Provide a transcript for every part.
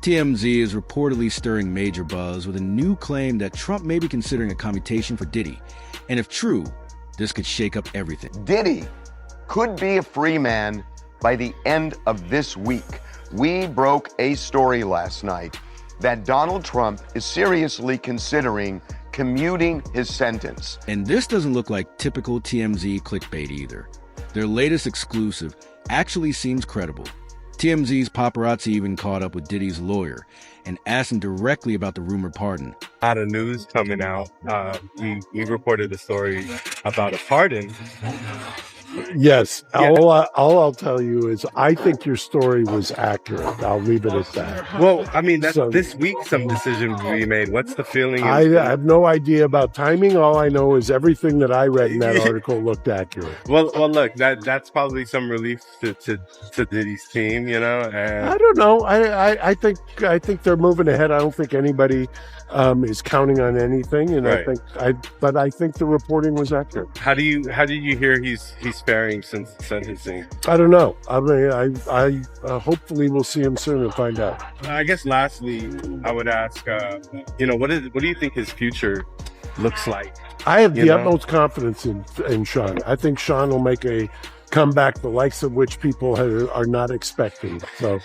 TMZ is reportedly stirring major buzz with a new claim that Trump may be considering a commutation for Diddy. And if true, this could shake up everything. Diddy could be a free man by the end of this week. We broke a story last night that Donald Trump is seriously considering commuting his sentence. And this doesn't look like typical TMZ clickbait either. Their latest exclusive actually seems credible. TMZ's paparazzi even caught up with Diddy's lawyer and asked him directly about the rumored pardon. A lot of news coming out. We reported a story about a pardon. Yes. Yeah. All I'll tell you is I think your story was accurate. I'll leave it at that. Well, I mean, this week some decisions will be made. What's the feeling? I have no idea about timing. All I know is everything that I read in that article looked accurate. Well, look, that's probably some relief to Diddy's team, you know. And I don't know. I think they're moving ahead. I don't think anybody is counting on anything, and right. I think the reporting was accurate. How did you hear he's sparing since sentencing? I don't know. I mean, I hopefully we'll see him soon and find out. I guess lastly, I would ask, what do you think his future looks like? I have the utmost confidence in Sean. I think Sean will make a comeback, the likes of which people are not expecting. So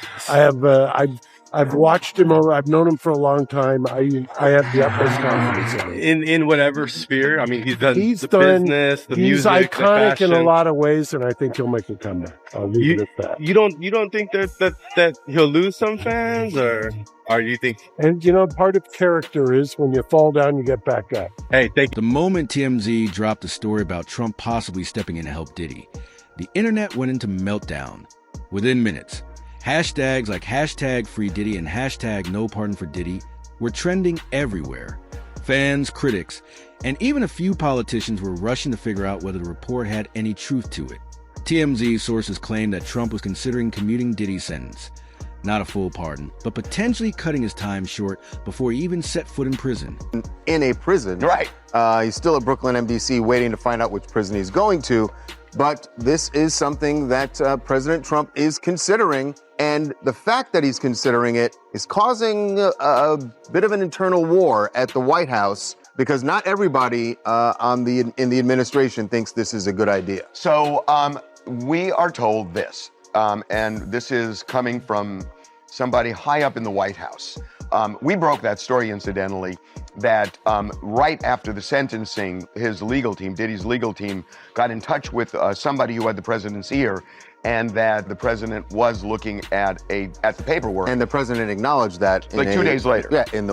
I've watched him. I've known him for a long time. I have the utmost confidence in him. In whatever sphere. I mean, he's done business, the music, he's iconic the in a lot of ways, and I think he'll make a comeback. I'll leave it at that. You don't think that he'll lose some fans, or you think? And part of character is when you fall down, you get back up. Hey, thank you. The moment TMZ dropped the story about Trump possibly stepping in to help Diddy, the internet went into meltdown within minutes. Hashtags like #FreeDiddy and #NoPardonForDiddy were trending everywhere. Fans, critics, and even a few politicians were rushing to figure out whether the report had any truth to it. TMZ sources claimed that Trump was considering commuting Diddy's sentence. Not a full pardon, but potentially cutting his time short before he even set foot in prison. In a prison. Right. He's still at Brooklyn MDC waiting to find out which prison he's going to. But this is something that President Trump is considering. And the fact that he's considering it is causing a bit of an internal war at the White House because not everybody in the administration thinks this is a good idea. So we are told this, and this is coming from somebody high up in the White House. We broke that story, incidentally, that right after the sentencing, his legal team, Diddy's legal team, got in touch with somebody who had the president's ear, and that the president was looking at the paperwork. And the president acknowledged that 2 days later. Yeah, in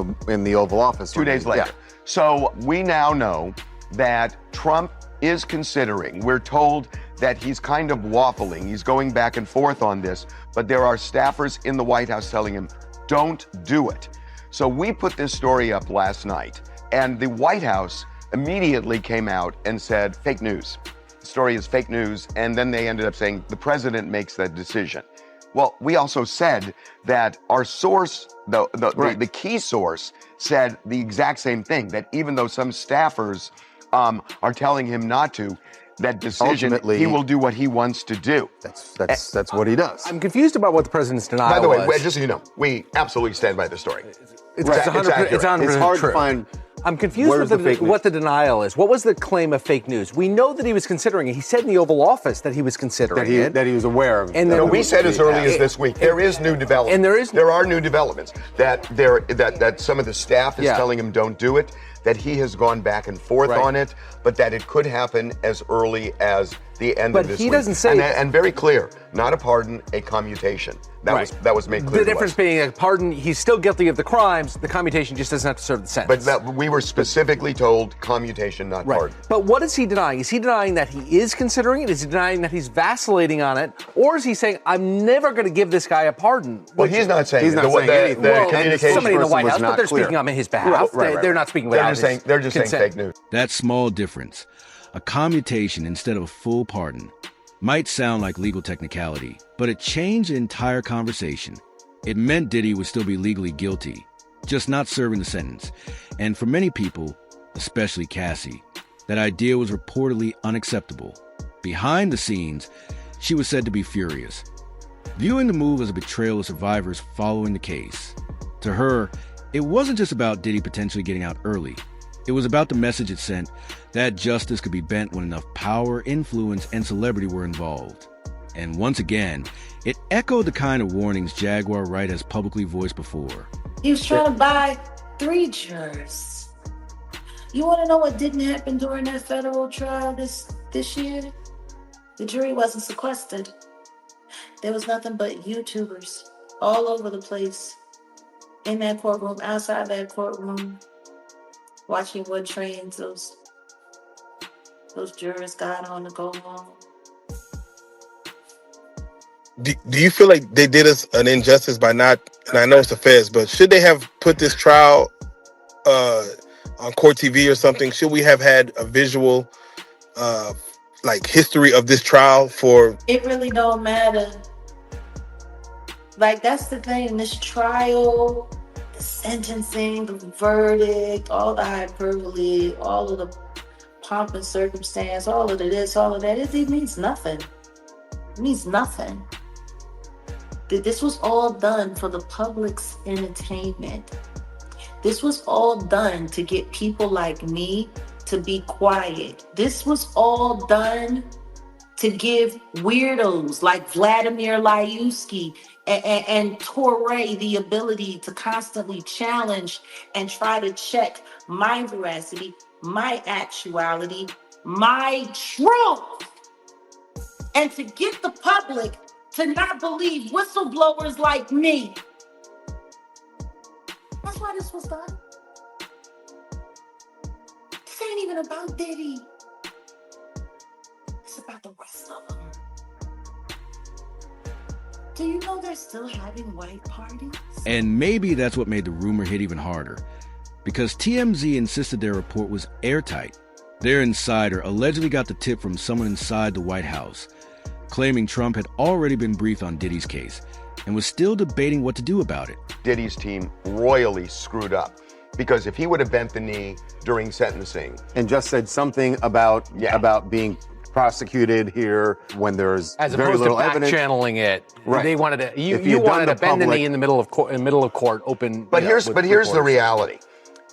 the Oval Office. 2 days later. Yeah. So we now know that Trump is considering, we're told that he's kind of waffling, he's going back and forth on this, but there are staffers in the White House telling him, don't do it. So we put this story up last night, and the White House immediately came out and said, fake news. The story is fake news, and then they ended up saying the president makes that decision. Well, we also said that our source, the key source, said the exact same thing, that even though some staffers are telling him not to, that decision, ultimately, he will do what he wants to do. That's what he does. I'm confused about what the president's denial By the way, was. just so you know, we absolutely stand by the story. It's Right. 100%, it's 100% It's hard true. to find. I'm confused with what the denial is. What was the claim of fake news? We know that he was considering it. He said in the Oval Office that he was considering it. That he was aware of. And We said as early as this week, there is new development. And there are new developments that some of the staff is telling him don't do it, that he has gone back and forth on it, but that it could happen as early as the end of this week. But he doesn't say... And very clear, not a pardon, a commutation. That was made clear. The difference being a pardon, he's still guilty of the crimes, the commutation just doesn't have to serve the sentence. But we were specifically told commutation, not pardon. But what is he denying? Is he denying that he is considering it? Is he denying that he's vacillating on it? Or is he saying, I'm never going to give this guy a pardon? Well, he's not saying anything. Somebody in the White House, but they're speaking on his behalf. Right. They're not speaking without his consent. They're just saying fake news. That small difference, a commutation instead of a full pardon, might sound like legal technicality, but it changed the entire conversation. It meant Diddy would still be legally guilty, just not serving the sentence. And for many people, especially Cassie, that idea was reportedly unacceptable. Behind the scenes, she was said to be furious, viewing the move as a betrayal of survivors following the case. To her, it wasn't just about Diddy potentially getting out early. It was about the message it sent that justice could be bent when enough power, influence, and celebrity were involved. And once again, it echoed the kind of warnings Jaguar Wright has publicly voiced before. He was trying to buy 3 jurors. You want to know what didn't happen during that federal trial this year? The jury wasn't sequestered. There was nothing but YouTubers all over the place, in that courtroom, outside that courtroom, watching what trains those jurors got on to go home. Do you feel like they did us an injustice by not, and I know it's the feds, but should they have put this trial on court TV or something? Should we have had a visual history of this trial for... It really don't matter. Like, that's the thing, this trial, the sentencing, the verdict, all the hyperbole, all of the pomp and circumstance, all of the this, all of that, it means nothing. It means nothing. This was all done for the public's entertainment. This was all done to get people like me to be quiet. This was all done to give weirdos like Vladimir Lyuski and Torre the ability to constantly challenge and try to check my veracity, my actuality, my truth, and to get the public to not believe whistleblowers like me. That's why this was done. This ain't even about Diddy. It's about the rest of them. Do you know they're still having white parties? And maybe that's what made the rumor hit even harder, because TMZ insisted their report was airtight. Their insider allegedly got the tip from someone inside the White House, claiming Trump had already been briefed on Diddy's case and was still debating what to do about it. Diddy's team royally screwed up, because if he would have bent the knee during sentencing And just said something about being prosecuted here when there's As very opposed to little back evidence. channeling it, Right. they wanted to. If You you'd done wanted the to bend the public- knee in the middle of court, open. But you know, here's with the reporters. reality,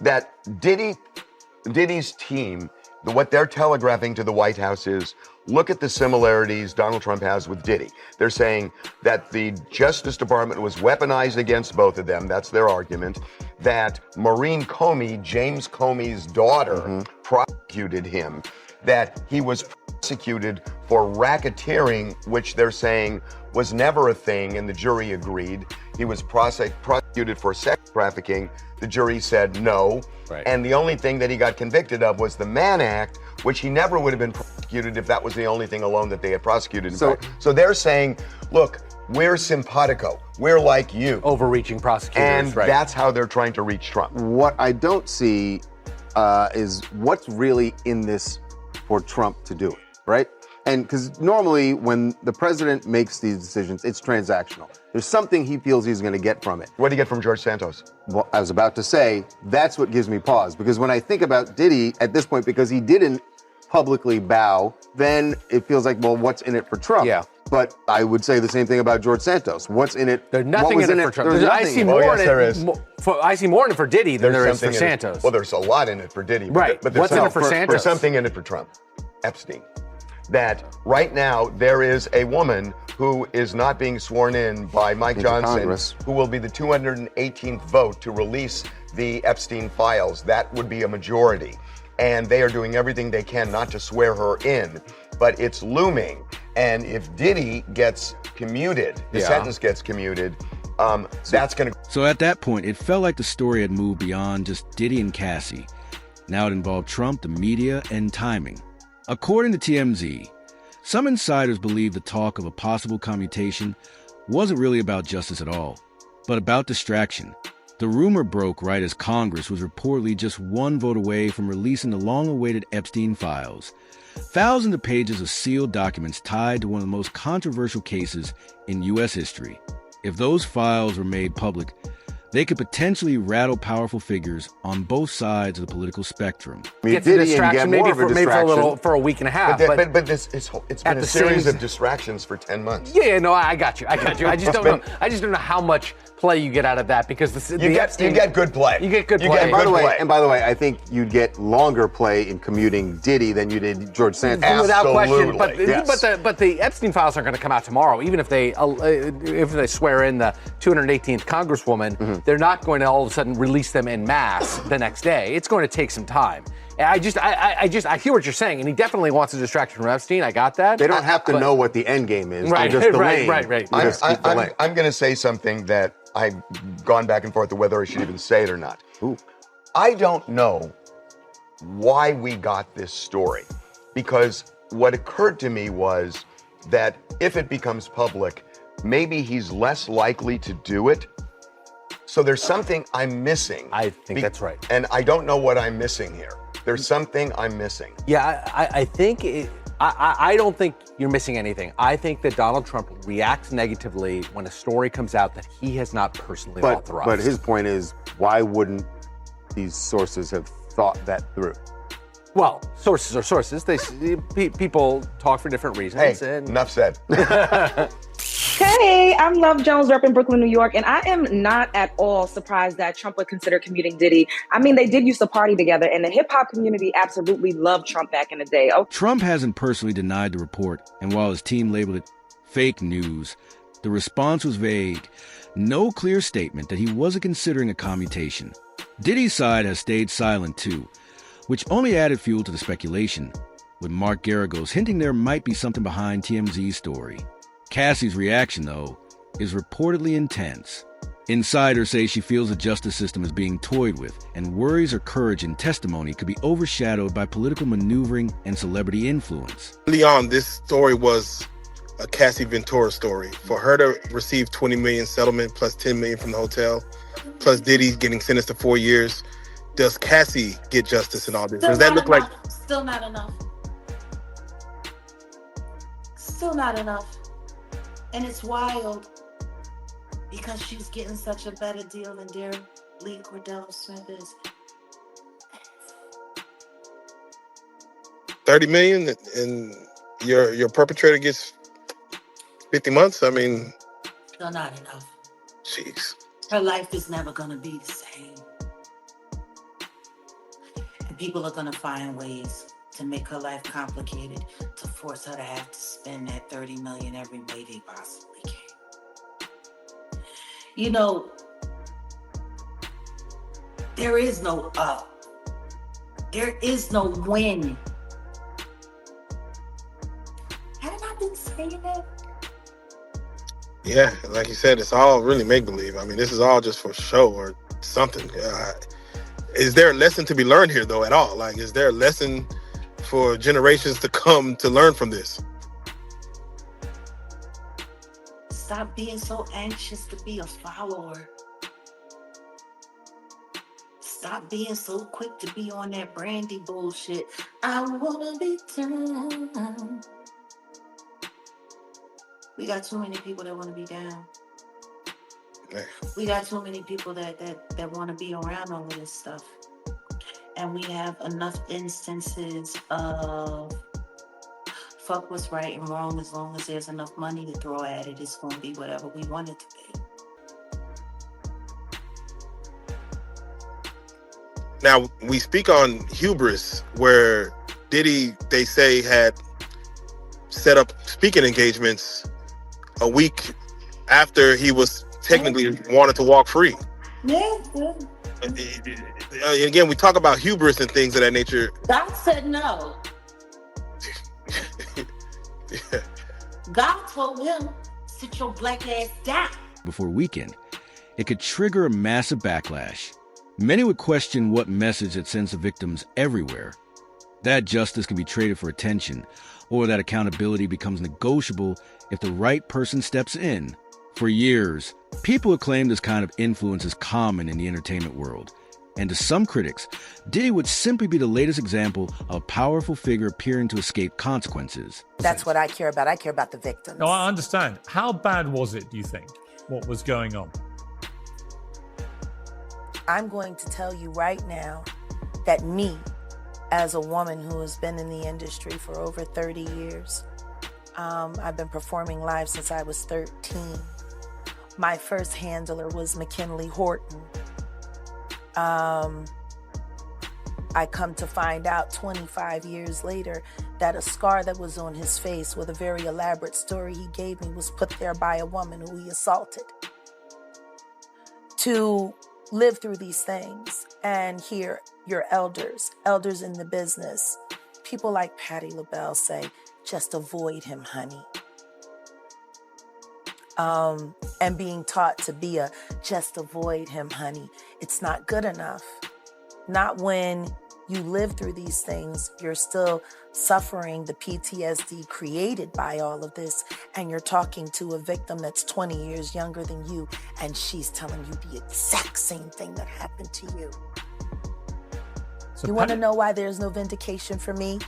that Diddy's team, what they're telegraphing to the White House is, look at the similarities Donald Trump has with Diddy. They're saying that the Justice Department was weaponized against both of them. That's their argument. That Maureen Comey, James Comey's daughter, prosecuted him. That he was prosecuted for racketeering, which they're saying was never a thing, and the jury agreed. He was prosecuted for sex trafficking. The jury said no. Right. And the only thing that he got convicted of was the Mann Act, which he never would have been prosecuted if that was the only thing alone that they had prosecuted. So they're saying, look, we're simpatico. We're like you. Overreaching prosecutors, And right? that's how they're trying to reach Trump. What I don't see is what's really in this for Trump to do it, right? And because normally when the president makes these decisions, it's transactional. There's something he feels he's going to get from it. What did he get from George Santos? Well, I was about to say, that's what gives me pause. Because when I think about Diddy at this point, because he didn't publicly bow, then it feels like, well, what's in it for Trump? Yeah. But I would say the same thing about George Santos. What's in it? There's nothing what was in it for Trump. There's I nothing see in it. more yes, in there it. is. I see more in it for Diddy than there is for something in it- Santos. Well, there's a lot in it for Diddy. Right. But there's What's in it for Santos? There's something in it for Trump. Epstein. That right now there is a woman who is not being sworn in by Mike Into Johnson, Congress. who will be the 218th vote to release the Epstein files. That would be a majority. And they are doing everything they can not to swear her in. But it's looming. And if Diddy gets commuted, the sentence gets commuted, that's going to... So at that point, it felt like the story had moved beyond just Diddy and Cassie. Now it involved Trump, the media, and timing. According to TMZ, some insiders believe the talk of a possible commutation wasn't really about justice at all, but about distraction. The rumor broke right as Congress was reportedly just one vote away from releasing the long-awaited Epstein files. Thousands of pages of sealed documents tied to one of the most controversial cases in U.S. history. If those files were made public, they could potentially rattle powerful figures on both sides of the political spectrum. Gets a distraction, maybe for a week and a half. But it's been a series same- of distractions for 10 months. Yeah, no, I got you. I just don't know. I just don't know how much play you get out of that because you get good play. You get good play. And by the way, I think you'd get longer play in commuting Diddy than you did George Santos. Without question. But Yes. but the Epstein files aren't going to come out tomorrow. Even if they swear in the 218th Congresswoman, they're not going to all of a sudden release them en masse the next day. It's going to take some time. I hear what you're saying, and he definitely wants a distraction from Epstein. I got that. They don't have to know what the end game is. Right, They're just right. I'm going to say something that I've gone back and forth to whether I should even say it or not. Ooh. I don't know why we got this story, because what occurred to me was that if it becomes public, maybe he's less likely to do it. So there's something I'm missing. I think that's right. And I don't know what I'm missing here. There's something I'm missing. Yeah, I think I don't think you're missing anything. I think that Donald Trump reacts negatively when a story comes out that he has not personally authorized. But his point is, why wouldn't these sources have thought that through? Well, sources are sources. People talk for different reasons. Hey, enough said. Hey, I'm Love Jones, rep in Brooklyn, New York, and I am not at all surprised that Trump would consider commuting Diddy. I mean, they did used to party together, and the hip-hop community absolutely loved Trump back in the day. Oh. Trump hasn't personally denied the report, and while his team labeled it fake news, the response was vague. No clear statement that he wasn't considering a commutation. Diddy's side has stayed silent too, which only added fuel to the speculation, with Mark Garagos hinting there might be something behind TMZ's story. Cassie's reaction, though, is reportedly intense. Insiders say she feels the justice system is being toyed with, and worries her courage and testimony could be overshadowed by political maneuvering and celebrity influence. Leon, this story was a Cassie Ventura story. For her to receive $20 million settlement plus $10 million from the hotel, plus Diddy getting sentenced to 4 years, does Cassie get justice in all this? Does that look like... Still not enough. Still not enough. And it's wild because she's getting such a better deal than Derek Lee Cordell Smith is. $30 million and your perpetrator gets 50 months? I mean... Still not enough. Jeez. Her life is never going to be the same. And people are going to find ways to make her life complicated, to force her to have to spend that $30 million every way they possibly can. You know, there is no up. There is no win. Have I been saying that? Yeah, like you said, it's all really make-believe. I mean, this is all just for show or something. Is there a lesson to be learned here, though, at all? Like, is there a lesson for generations to come to learn from this? Stop being so anxious to be a follower. Stop being so quick to be on that Brandy bullshit. I wanna be down. We got too many people that want to be down. Okay. We got too many people that want to be around all of this stuff. And we have enough instances of fuck what's right and wrong. As long as there's enough money to throw at it, it's going to be whatever we want it to be. Now, we speak on hubris, where Diddy, they say, had set up speaking engagements a week after he was technically wanted to walk free. Yeah. Again, we talk about hubris and things of that nature. God said no. Yeah. God told him, sit your black ass down. Before weekend, it could trigger a massive backlash. Many would question what message it sends to victims everywhere. That justice can be traded for attention, or that accountability becomes negotiable if the right person steps in. For years, people have claimed this kind of influence is common in the entertainment world. And to some critics, Diddy would simply be the latest example of a powerful figure appearing to escape consequences. That's what I care about. I care about the victims. No, I understand. How bad was it, do you think, what was going on? I'm going to tell you right now that me, as a woman who has been in the industry for over 30 years, I've been performing live since I was 13. My first handler was McKinley Horton. I come to find out 25 years later that a scar that was on his face with a very elaborate story he gave me was put there by a woman who he assaulted. To live through these things and hear your elders in the business, people like Patti LaBelle say, just avoid him, honey. And being taught to be just avoid him, honey. It's not good enough. Not when you live through these things, you're still suffering the PTSD created by all of this, and you're talking to a victim that's 20 years younger than you, and she's telling you the exact same thing that happened to you. So you want to know why there's no vindication for me?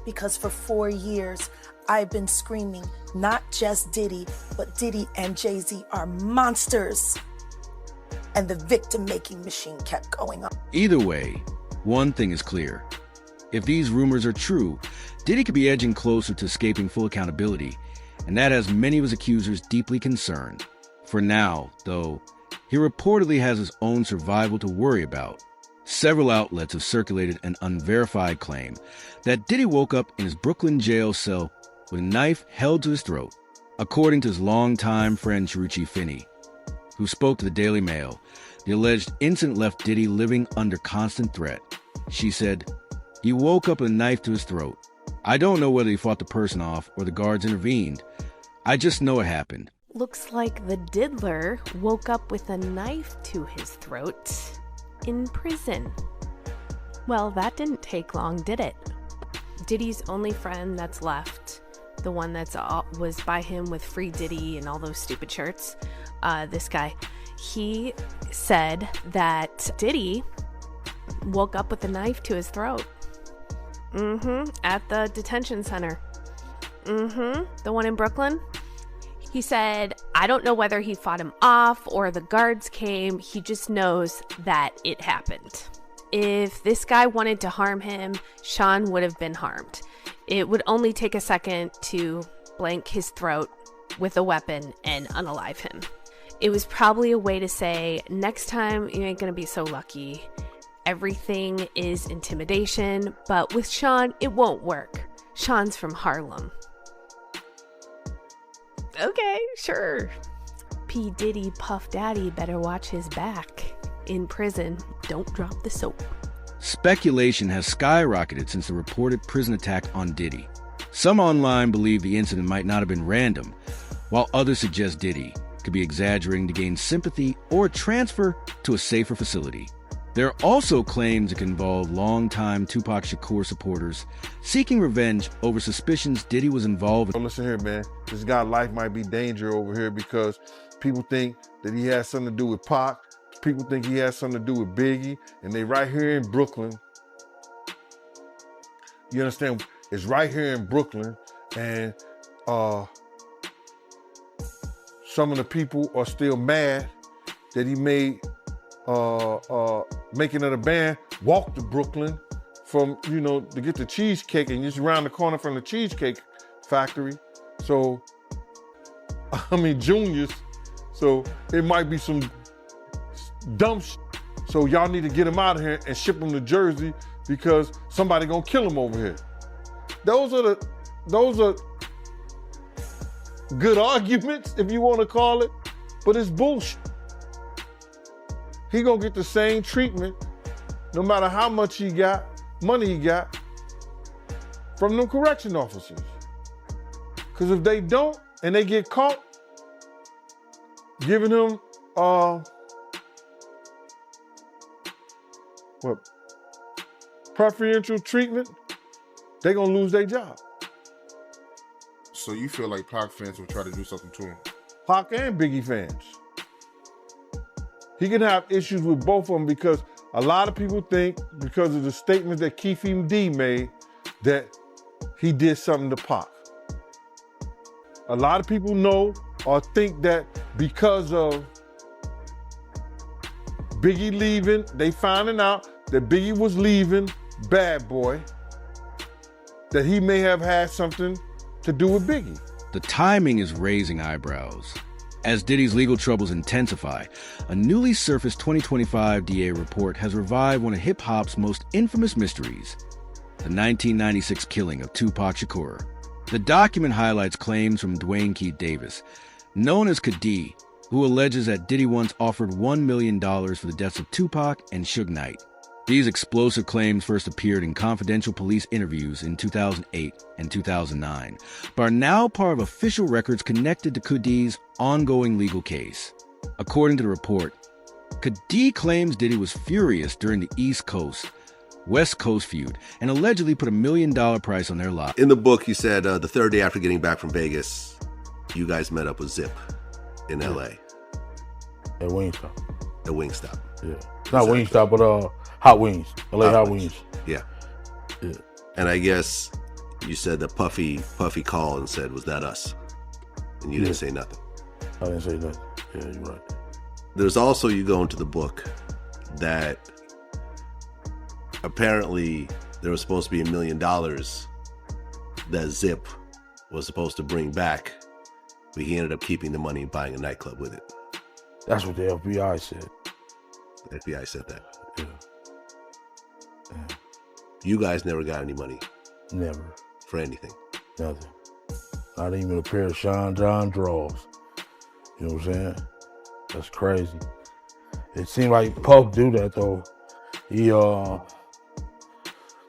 Because for 4 years, I've been screaming, not just Diddy, but Diddy and Jay-Z are monsters. And the victim-making machine kept going on. Either way, one thing is clear. If these rumors are true, Diddy could be edging closer to escaping full accountability, and that has many of his accusers deeply concerned. For now, though, he reportedly has his own survival to worry about. Several outlets have circulated an unverified claim that Diddy woke up in his Brooklyn jail cell with a knife held to his throat. According to his longtime friend Chiruchi Finney, who spoke to the Daily Mail, the alleged incident left Diddy living under constant threat. She said, he woke up with a knife to his throat. I don't know whether he fought the person off or the guards intervened. I just know it happened. Looks like the diddler woke up with a knife to his throat in prison. Well, that didn't take long, did it? Diddy's only friend that's left, the one that's was by him with Free Diddy and all those stupid shirts, this guy, he said that Diddy woke up with a knife to his throat. At the detention center. The one in Brooklyn. He said, I don't know whether he fought him off or the guards came. He just knows that it happened. If this guy wanted to harm him, Sean would have been harmed. It would only take a second to blank his throat with a weapon and unalive him. It was probably a way to say, next time you ain't gonna be so lucky. Everything is intimidation, but with Sean, it won't work. Sean's from Harlem. Okay, sure. P. Diddy Puff Daddy better watch his back. In prison, don't drop the soap. Speculation has skyrocketed since the reported prison attack on Diddy. Some online believe the incident might not have been random, while others suggest Diddy could be exaggerating to gain sympathy or transfer to a safer facility. There are also claims it can involve longtime Tupac Shakur supporters seeking revenge over suspicions Diddy was involved in. Listen here, man. This guy's life might be danger over here because people think that he has something to do with Pac. People think he has something to do with Biggie, and they right here in Brooklyn. You understand? It's right here in Brooklyn, and some of the people are still mad that he made making of the band walk to Brooklyn from, to get the cheesecake, and just around the corner from the Cheesecake Factory. So, Juniors. So it might be some dumb shit. So y'all need to get him out of here and ship him to Jersey because somebody gonna kill him over here. Those are good arguments, if you want to call it, but it's bullshit. He gonna get the same treatment no matter how much money he got from them correction officers. Because if they don't and they get caught giving him preferential treatment, they gonna lose their job. So you feel like Pac fans will try to do something to him? Pac and Biggie fans. He can have issues with both of them because a lot of people think, because of the statement that Keefe D made, that he did something to Pac. A lot of people know or think that because of Biggie leaving, they finding out that Biggie was leaving Bad Boy, that he may have had something to do with Biggie. The timing is raising eyebrows. As Diddy's legal troubles intensify, a newly surfaced 2025 DA report has revived one of hip-hop's most infamous mysteries, the 1996 killing of Tupac Shakur. The document highlights claims from Dwayne Keith Davis, known as Kadi, who alleges that Diddy once offered $1 million for the deaths of Tupac and Suge Knight. These explosive claims first appeared in confidential police interviews in 2008 and 2009, but are now part of official records connected to Kadi's ongoing legal case. According to the report, Kadi claims Diddy was furious during the East Coast-West Coast feud and allegedly put $1 million price on their lot. In the book, you said the third day after getting back from Vegas, you guys met up with Zip in L.A. At Wingstop. At Wingstop. Yeah. Not Wingstop, but Hot Wings. LA Hot Wings. Yeah. Yeah. And I guess you said that Puffy called and said, "Was that us?" And you didn't say nothing. I didn't say nothing. Yeah, you're right. There's also, you go into the book, that apparently there was supposed to be $1 million that Zip was supposed to bring back, but he ended up keeping the money and buying a nightclub with it. That's what the FBI said. The FBI said that. Yeah. You guys never got any money? Never. For anything? Nothing. Not even a pair of Sean John drawers. You know what I'm saying? That's crazy. It seemed like Puff do that though. He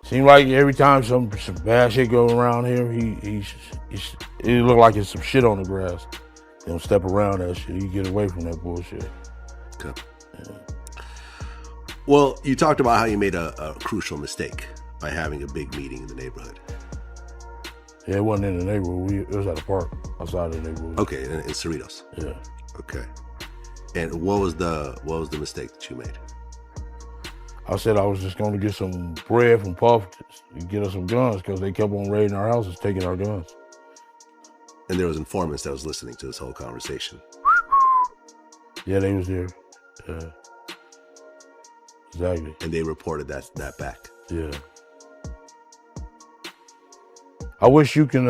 seemed like every time some bad shit go around here, he look like it's some shit on the grass. He don't step around that shit. He get away from that bullshit. Okay. Yeah. Well, you talked about how you made a crucial mistake by having a big meeting in the neighborhood. Yeah, it wasn't in the neighborhood. It was at a park outside of the neighborhood. Okay, in Cerritos. Yeah. Okay. And what was the mistake that you made? I said I was just going to get some bread from Puff to get us some guns because they kept on raiding our houses, taking our guns. And there was informants that was listening to this whole conversation. Yeah, they was there. Yeah. Exactly. And they reported that back. Yeah. I wish you can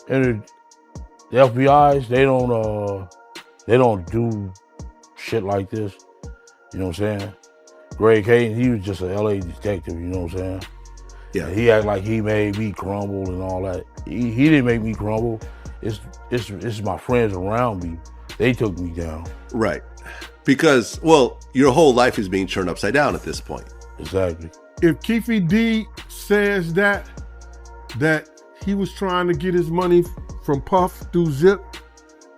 enter the FBI's. They don't do shit like this. You know what I'm saying? Greg Hayden, he was just a LA detective. You know what I'm saying? Yeah. And he act like he made me crumble and all that. He didn't make me crumble. It's my friends around me. They took me down. Right. Because, well, your whole life is being turned upside down at this point. Exactly. If Keefe D says that he was trying to get his money from Puff through Zip,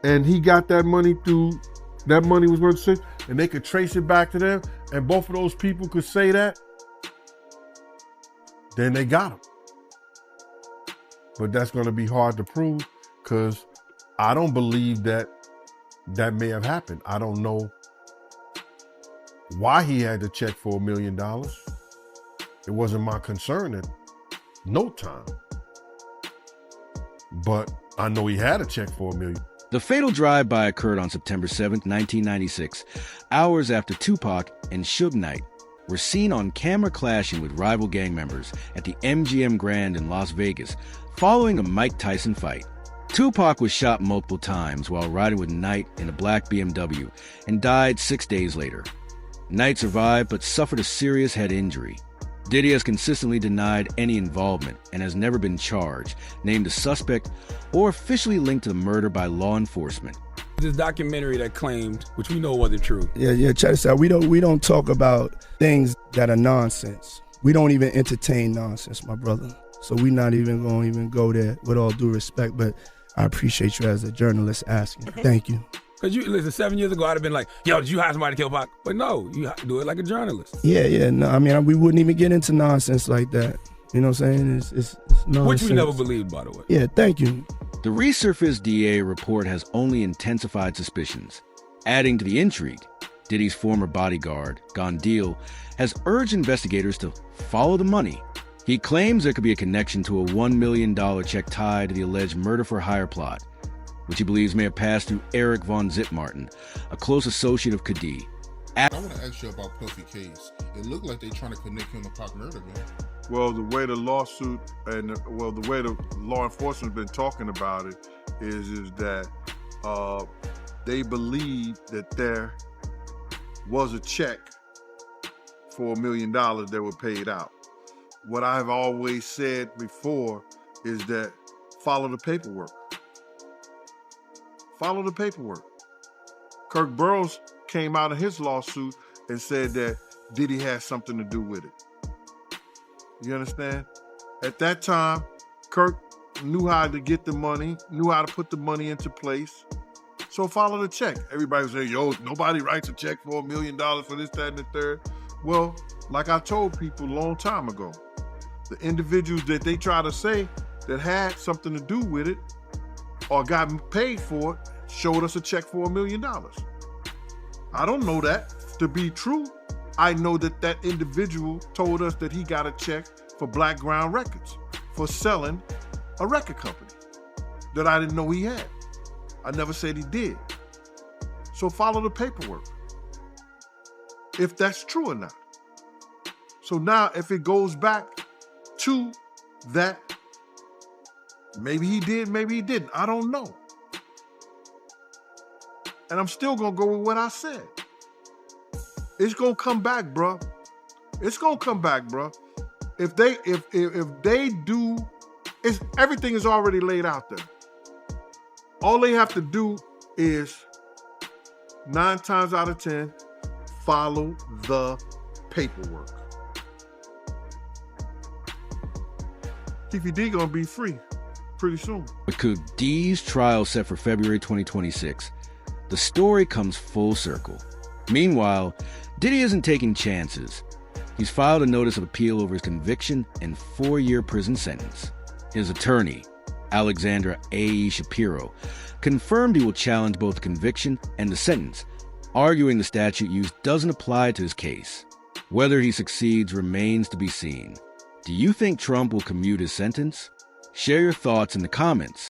and he got that money was worth $6, and they could trace it back to them, and both of those people could say that, then they got him. But that's going to be hard to prove, because I don't believe that may have happened. I don't know why he had to check for $1 million. It wasn't my concern at no time. But I know he had a check for $1 million. The fatal drive-by occurred on September 7, 1996, hours after Tupac and Suge Knight were seen on camera clashing with rival gang members at the MGM Grand in Las Vegas following a Mike Tyson fight. Tupac was shot multiple times while riding with Knight in a black BMW and died 6 days later. Knight survived but suffered a serious head injury. Diddy has consistently denied any involvement and has never been charged, named a suspect, or officially linked to the murder by law enforcement. This documentary that claimed, which we know wasn't true. Yeah, check this out. We don't talk about things that are nonsense. We don't even entertain nonsense, my brother. So we're not even going to go there, with all due respect, but I appreciate you as a journalist asking. Thank you. Because listen, 7 years ago, I'd have been like, yo, did you hire somebody to kill Pac? But no, you have to do it like a journalist. Yeah, no, I mean, we wouldn't even get into nonsense like that. You know what I'm saying? It's nonsense. Which we never believed, by the way. Yeah, thank you. The resurfaced DA report has only intensified suspicions. Adding to the intrigue, Diddy's former bodyguard, Gondil, has urged investigators to follow the money. He claims there could be a connection to a $1 million check tied to the alleged murder-for-hire plot, which he believes may have passed through Eric Von Zipmartin, a close associate of Kadi. I want to ask you about Puffy case. It looked like they're trying to connect him to Pac murder, man. Well, the way the lawsuit and the way the law enforcement's been talking about it is that they believe that there was a check for $1 million that were paid out. What I've always said before is that follow the paperwork. Follow the paperwork. Kirk Burrows came out of his lawsuit and said that Diddy had something to do with it. You understand? At that time, Kirk knew how to get the money, knew how to put the money into place. So follow the check. Everybody was saying, yo, nobody writes a check for $1 million for this, that, and the third. Well, like I told people a long time ago, the individuals that they try to say that had something to do with it or got paid for it showed us a check for $1 million. I don't know that to be true. I know that that individual told us that he got a check for Black Ground Records for selling a record company that I didn't know he had. I never said he did. So follow the paperwork, if that's true or not. So now if it goes back to that, maybe he did, maybe he didn't. I don't know. And I'm still gonna go with what I said. It's gonna come back, bro. It's gonna come back, bro. If they do, everything is already laid out there. All they have to do is 9 times out of 10, follow the paperwork. Keefy D gonna be free pretty soon. With Coop D's trial set for February 2026, the story comes full circle. Meanwhile, Diddy isn't taking chances. He's filed a notice of appeal over his conviction and 4-year prison sentence. His attorney, Alexandra A. Shapiro, confirmed he will challenge both the conviction and the sentence, arguing the statute used doesn't apply to his case. Whether he succeeds remains to be seen. Do you think Trump will commute his sentence? Share your thoughts in the comments.